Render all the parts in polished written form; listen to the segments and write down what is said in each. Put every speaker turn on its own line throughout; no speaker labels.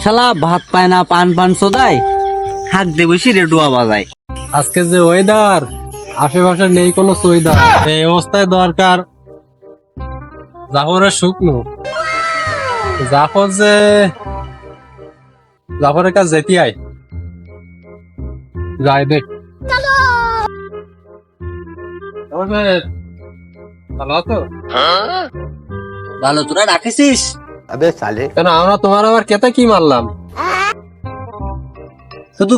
শালা ভাত পায় না, পান পান সোদায় হাক দে বসে রেডুয়া বাজায়।
আজকে যে ওয়েদার, আশেপাশে নেই কোনো সুবিধা। এই অবস্থায় দরকার জাফরের শুকনো। জাফরের কাছে যেতে আয়, যাই দেখ। ভালো আছো?
ভালো, তোরা রাখিস?
কেন আমরা তোমার আবার কেতে কি মারলাম?
শুধু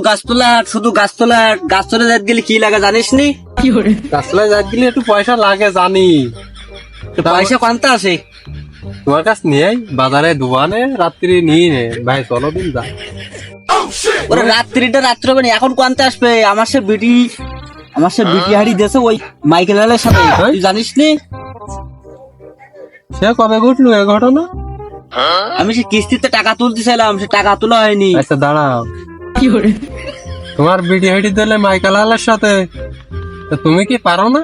গাছতলা যাত গেলে কি লাগে জানিস নি?
গাছতলায় যাই গেলে একটু পয়সা লাগে জানি।
পয়সা কান্তা আসে
তোমার কাছে নিয়ে বাজারে দোকানে রাত্রি নিয়ে নে ভাই, চলো দিন যা।
ওরা রাত্র হবে না, এখন কান্তা আসবে। আমার সে বিটি হাড়ি দিয়েছে ওই মাইকেল আলের সাথে, তুই জানিস নি?
সে কবে ঘটলো এ ঘটনা?
আমি সে কিস্তিতে টাকা তুলতে চাইলাম, সে টাকা তোলা হয়নি।
আচ্ছা দাঁড়াও, তোমার বিটি হাইটি দিলে মাইকেল আলের সাথে, তো তুমি কি পারো না?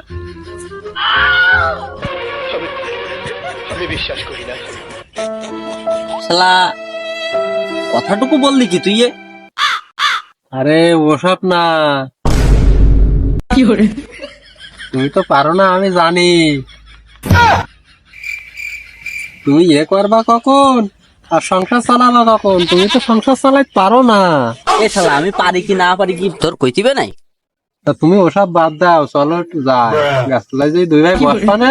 শালা কথাটুকু বললি কি তুই?
আরে ওসব না, তুমি তো পারো না আমি জানি। তুমি করবা কখন আর সংসার চালাবা কখন? তুমি তো সংসার চালাইতে পারো না।
এ শালা আমি পারি কি না পারি কি তোর কইতিবে নাই?
তা তুমি ওসব বাদ দাও, চলো একটু যাই গাছতলায়। যে দুই ভাই বসবা না,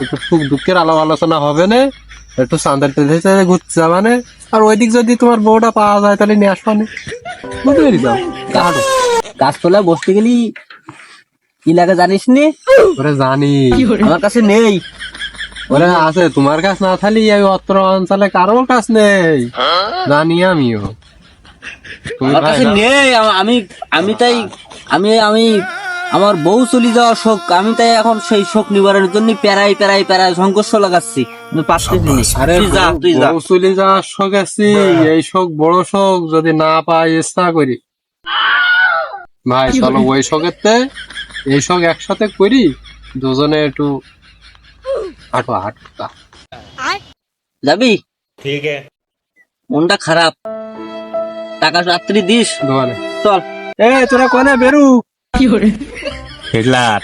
একটু সুখ দুঃখের আলোচনা হবে না, একটু চাঁদের পেলে ঘুরতে যাবা না। আর ওইদিক যদি তোমার বউটা পাওয়া যায় তাহলে নিয়ে আসবা না, বুঝতে পেরে যাও।
গাছতলায় বসতে গেলি কি লাগে জানিস নি?
ওরে জানি,
আমার কাছে নেই।
ওরে আছে, তোমার কাছে না থাকলে এই অত্র অঞ্চলে কারোর কাছ নেই, জানি আমিও।
আমার কাছে নেই। আমি আমার বউ চলে যাওয়ার শোক, আমি তাই এখন সেই শোক নিবারণের জন্য প্যারাই সংঘর্ষ লাগাচ্ছি।
আরে বউ চলে যাওয়ার শোক আছি, এই শোক বড় শোক যদি না পাই ইচ্ছা করি ভাই, চলো ওই শোকের এই শোক একসাথে করি, দুজনে একটু হাঁটো।
যাবি? ঠিক আছে, মনটা খারাপ। টাকা রাত্রি দিস
দোকানে।
চল।
তোরা কোনে বেরু?
হিটলার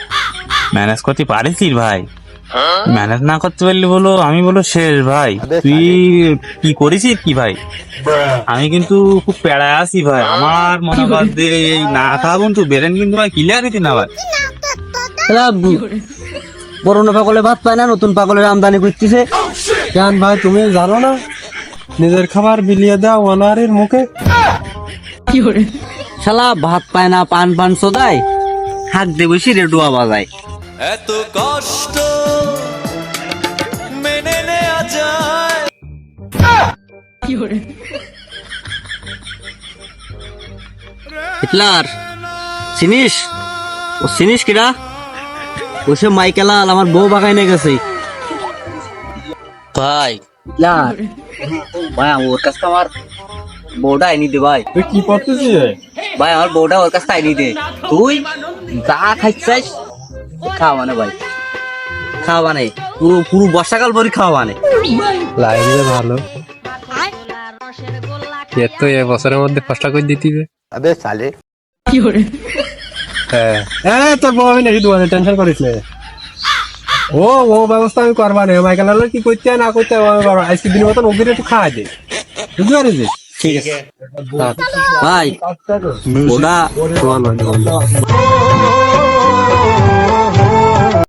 ম্যানেজ করতে পারিস ভাই? ম্যানেজ না করতে পারলি বলো, আমি বলো শেষ ভাই। তুই কি করেছিস কি ভাই? আমি কিন্তু খুব প্যাড়ায় আছি ভাই। আমার মনে কর যে এই না খাবো তুই বেরেন কিন্তু ভাই ক্লিয়ার হইতি না ভাই।
পুরনো পাগলে ভাত পায় না, নতুন পাগলের আমদানি করতেছে।
কেন ভাই তুমি জানো না নিজের খাবার বিলিয়ে দাও ওনারের মুখে?
শালা ভাত পায় না, পান পান সোদায় হাক দে বসে রেডুয়া বাজায়।
এত কষ্ট মেনে নেওয়া যায়?
হিটলার চিনিস? ও চিনিস কিরা? ওসে মাইকেলাল আমার বউ বাগাই নিয়ে গেছে ভাই। হিটলার ভাই, ওর কাছে আমার বউটা আইনি দে ভাই।
তুই কি করতেছিস
ভাই আমার বউটা ওর কাছে আইনি দে। তুই যা খাইছিস খাওয়া মানে ভাই, খাওয়া মানে পুরো বর্ষাকাল ভরি খাওয়া মানে।
লাইনে ভালো, এর তো এ বছরের মধ্যে কষ্ট করে দিতিবে। হ্যাঁ তোর বউ আমি নাকি দোকানে, টেনশন করিস না। ও ব্যবস্থা আমি করবা না। মাইকেল আলো কি করতে হয় না করতে হয় আজকে দিনের মতন ওদের একটু খাওয়া দে, বুঝতে পারিস?
ঠিক আছে ভাই, ওটা